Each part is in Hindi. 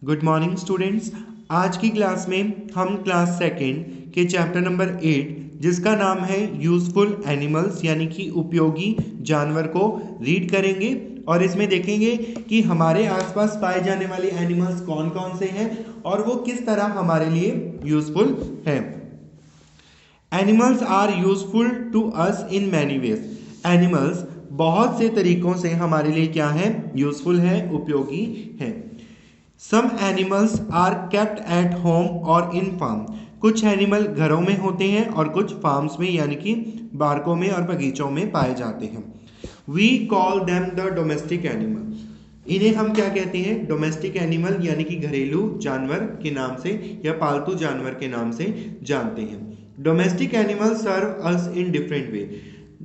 Good morning students. आज की क्लास में हम क्लास सेकेंड के चैप्टर नंबर 8 जिसका नाम है यूजफुल एनिमल्स यानी कि उपयोगी जानवर को रीड करेंगे और इसमें देखेंगे कि हमारे आसपास पाए जाने वाले एनिमल्स कौन कौन से हैं और वो किस तरह हमारे लिए यूजफुल हैं। Animals are useful to us in many ways. Animals बहुत से तरीकों से हमारे लिए क्या है, यूजफुल है, उपयोगी है। Some animals are kept at home और इन फार्म। कुछ एनिमल घरों में होते हैं और कुछ फार्म्स में यानी कि बारकों में और बगीचों में पाए जाते हैं। We call them the domestic animal. इन्हें हम क्या कहते हैं, डोमेस्टिक एनिमल यानी कि घरेलू जानवर के नाम से या पालतू जानवर के नाम से जानते हैं। Domestic animal serve us in different way.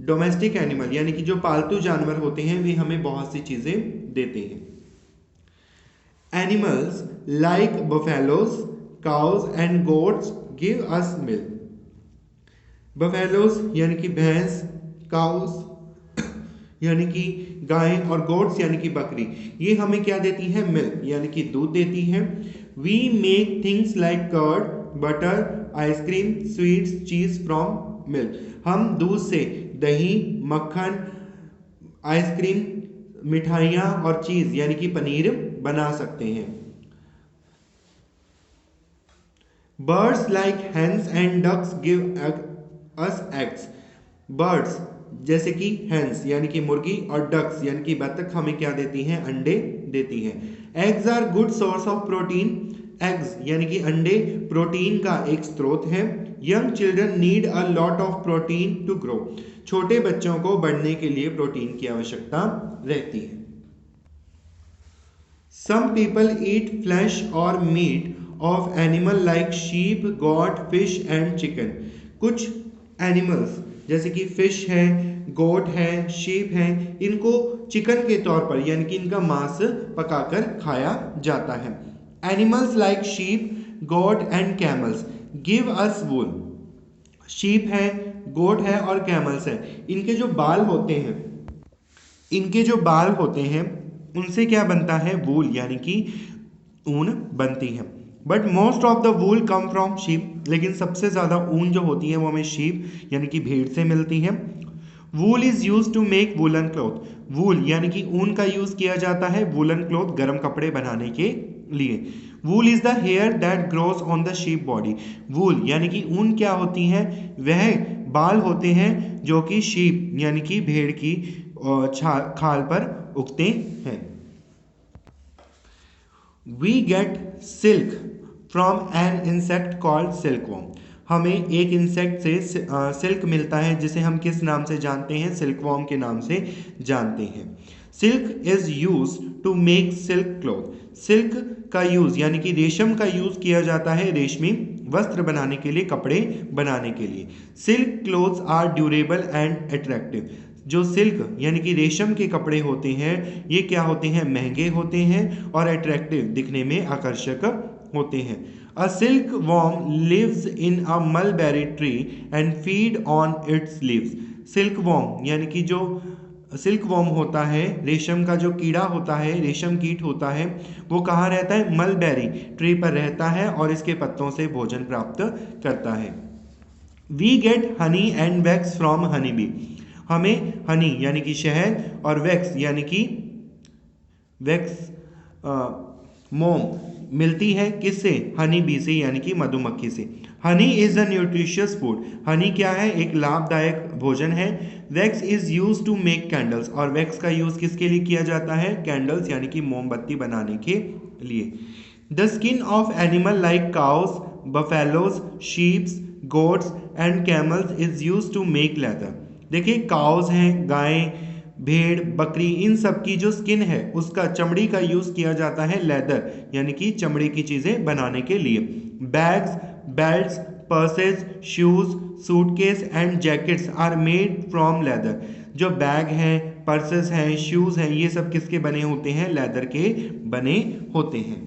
Domestic animal यानी कि जो पालतू जानवर होते हैं वे हमें बहुत सी चीजें देते हैं। Animals like buffaloes, cows and goats give us milk. Buffaloes यानी कि भैंस, cows यानी कि गाय और goats यानी कि बकरी, ये हमें क्या देती है, मिल्क यानी कि दूध देती है। We make things like curd, butter, ice cream, sweets, cheese from milk. हम दूध से दही, मक्खन, आइसक्रीम, मिठाइयाँ और चीज यानी कि पनीर बना सकते हैं। Birds like hens and ducks give us eggs. Birds जैसे कि हेन्स यानी कि मुर्गी और डक्स यानी कि बतख हमें क्या देती हैं, अंडे देती हैं। Eggs are good source of protein. Eggs यानी कि अंडे प्रोटीन का एक स्रोत है। Young children need a lot of protein to grow. छोटे बच्चों को बढ़ने के लिए प्रोटीन की आवश्यकता रहती है। Some people eat flesh or meat of animal like sheep, goat, fish and chicken. कुछ एनिमल्स जैसे कि फिश है, गोट है, शीप है, इनको चिकन के तौर पर यानी कि इनका मांस पकाकर खाया जाता है। Animals like sheep, goat and camels give us wool. Sheep है, गोट है और कैमल्स है, इनके जो बाल होते हैं उनसे क्या बनता है, वूल यानी कि ऊन बनती है। But most of the wool come from sheep. लेकिन सबसे ज़्यादा ऊन जो होती है वो हमें शीप यानी कि भेड़ से मिलती है। Wool is use to make woollen cloth. Wool यानी कि ऊन का यूज़ किया जाता है वूलन क्लॉथ, गर्म कपड़े बनाने के लिए। Wool is the hair that grows on the sheep body. Wool यानी कि ऊन क्या होती है, वह बाल होते हैं जो कि शीप यानी कि भेड़ की खाल पर उगते हैं। We get silk from an insect called silkworm. हमें एक इंसेक्ट से सिल्क मिलता है जिसे हम किस नाम से जानते हैं, सिल्कवॉर्म के नाम से जानते हैं। Silk is use to make silk cloth. Silk का यूज यानी कि रेशम का यूज किया जाता है रेशमी वस्त्र बनाने के लिए, कपड़े बनाने के लिए। Silk clothes are durable and attractive. जो सिल्क यानी कि रेशम के कपड़े होते हैं ये क्या होते हैं, महंगे होते हैं और अट्रैक्टिव, दिखने में आकर्षक होते हैं। A silkworm lives in a mulberry tree and feed on its leaves. Silkworm यानी कि जो सिल्क वॉर्म होता है, रेशम का जो कीड़ा होता है, रेशम कीट होता है, वो कहाँ रहता है, मलबेरी ट्री पर रहता है और इसके पत्तों से भोजन प्राप्त करता है। We get honey and wax from honey bee. हमें हनी यानी कि शहद और वैक्स यानी कि वैक्स मोम मिलती है किससे, हनी बी से यानी कि मधुमक्खी से। Honey is a nutritious food. Honey क्या है, एक लाभदायक भोजन है। Wax is use to make candles. और वैक्स का यूज किसके लिए किया जाता है, कैंडल्स यानी कि मोमबत्ती बनाने के लिए। The skin of animal like cows, buffaloes, sheeps, goats and camels is use to make leather. देखिए काउस हैं, गायें, भेड़, बकरी, इन सब की जो स्किन है उसका, चमड़ी का यूज किया जाता है लेदर यानी कि चमड़ी की चीजें बनाने के लिए। Bags, belts, purses, shoes, suitcase and jackets are made from leather. जो बैग हैं, पर्सेस हैं, शूज हैं, ये सब किसके बने होते हैं, लेदर के बने होते हैं।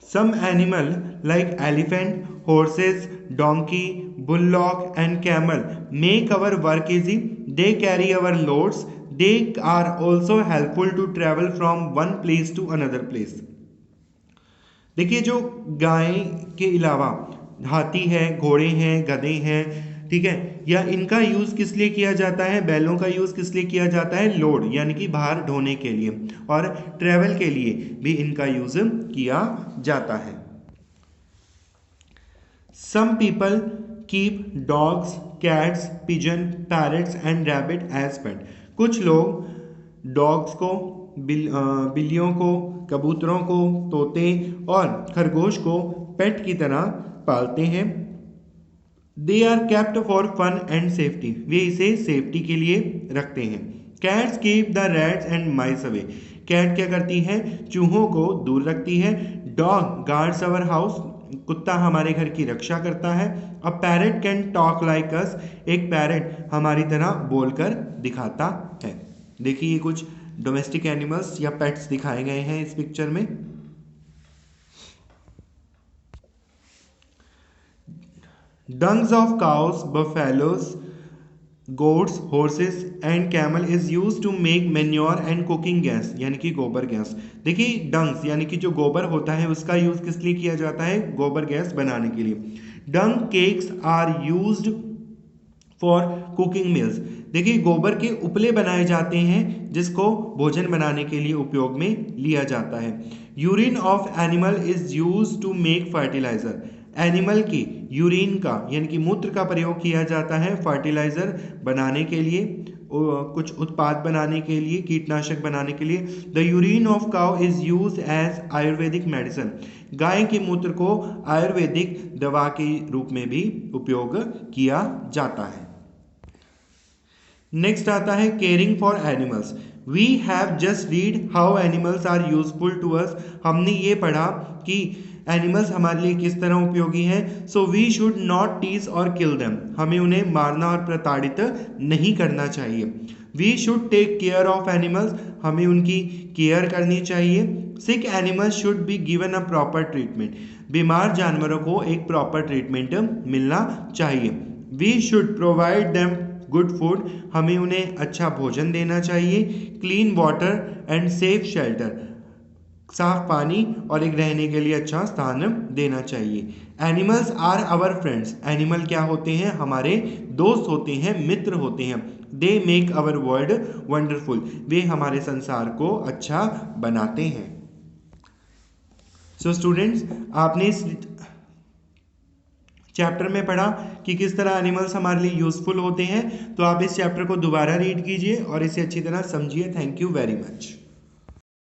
Some animal like elephant, horses, donkey, bullock and camel make our work easy. They carry our loads. They are also helpful to travel from one place to another place. देखिए जो गाय के अलावा हाथी है, घोड़े हैं, गधे हैं, ठीक है, या इनका यूज़ किस लिए किया जाता है, बैलों का यूज़ किस लिए किया जाता है, लोड यानी कि भार ढोने के लिए, और ट्रेवल के लिए भी इनका यूज़ किया जाता है। Some people keep dogs, cats, pigeon, parrots and rabbit as pet. कुछ लोग डॉग्स को, बिल्लियों को, कबूतरों को, तोते और खरगोश को पेट की तरह पालते हैं। They are kept for fun and safety, वे इसे सेफ्टी के लिए रखते हैं। Cats keep the rats and mice away, cat क्या करती है, चूहों को दूर रखती है। डॉग गार्ड्स अवर हाउस, कुत्ता हमारे घर की रक्षा करता है। अ parrot can talk like us, एक पैरट हमारी तरह बोलकर दिखाता है। देखिए ये कुछ डोमेस्टिक एनिमल्स या पेट्स दिखाए गए हैं इस पिक्चर में। Dungs of cows, buffaloes, goats, horses and camel is used to make manure and cooking gas, यानी कि गोबर गैस। देखिए डंग्स यानी कि जो गोबर होता है उसका यूज किस लिए किया जाता है, गोबर गैस बनाने के लिए। Dung cakes are used for cooking meals, देखिए गोबर के उपले बनाए जाते हैं जिसको भोजन बनाने के लिए उपयोग में लिया जाता है। Urine of animal is use to make fertilizer, animal की यूरिन का यानी कि मूत्र का प्रयोग किया जाता है फर्टिलाइजर बनाने के लिए, कुछ उत्पाद बनाने के लिए, कीटनाशक बनाने के लिए। The urine of cow is use as ayurvedic medicine, गाय के मूत्र को आयुर्वेदिक दवा के रूप में भी उपयोग किया जाता है। नेक्स्ट आता है caring for animals. We have just read how animals are useful to us, हमने ये पढ़ा कि एनिमल्स हमारे लिए किस तरह उपयोगी हैं। So we should not tease और किल देम, हमें उन्हें मारना और प्रताड़ित नहीं करना चाहिए। We should take care of animals, हमें उनकी केयर करनी चाहिए। Sick animals should be given a proper treatment, बीमार जानवरों को एक प्रॉपर ट्रीटमेंट मिलना चाहिए। We should provide them good food, हमें उन्हें अच्छा भोजन देना चाहिए। Clean water and safe shelter, साफ पानी और एक रहने के लिए अच्छा स्थान देना चाहिए। Animals are our friends, animal क्या होते हैं, हमारे दोस्त होते हैं, मित्र होते हैं। They make our world wonderful, वे हमारे संसार को अच्छा बनाते हैं। सो स्टूडेंट्स, आपने इस चैप्टर में पढ़ा कि किस तरह एनिमल्स हमारे लिए यूजफुल होते हैं, तो आप इस चैप्टर को दोबारा रीड कीजिए और इसे अच्छी तरह समझिए। Thank you very much.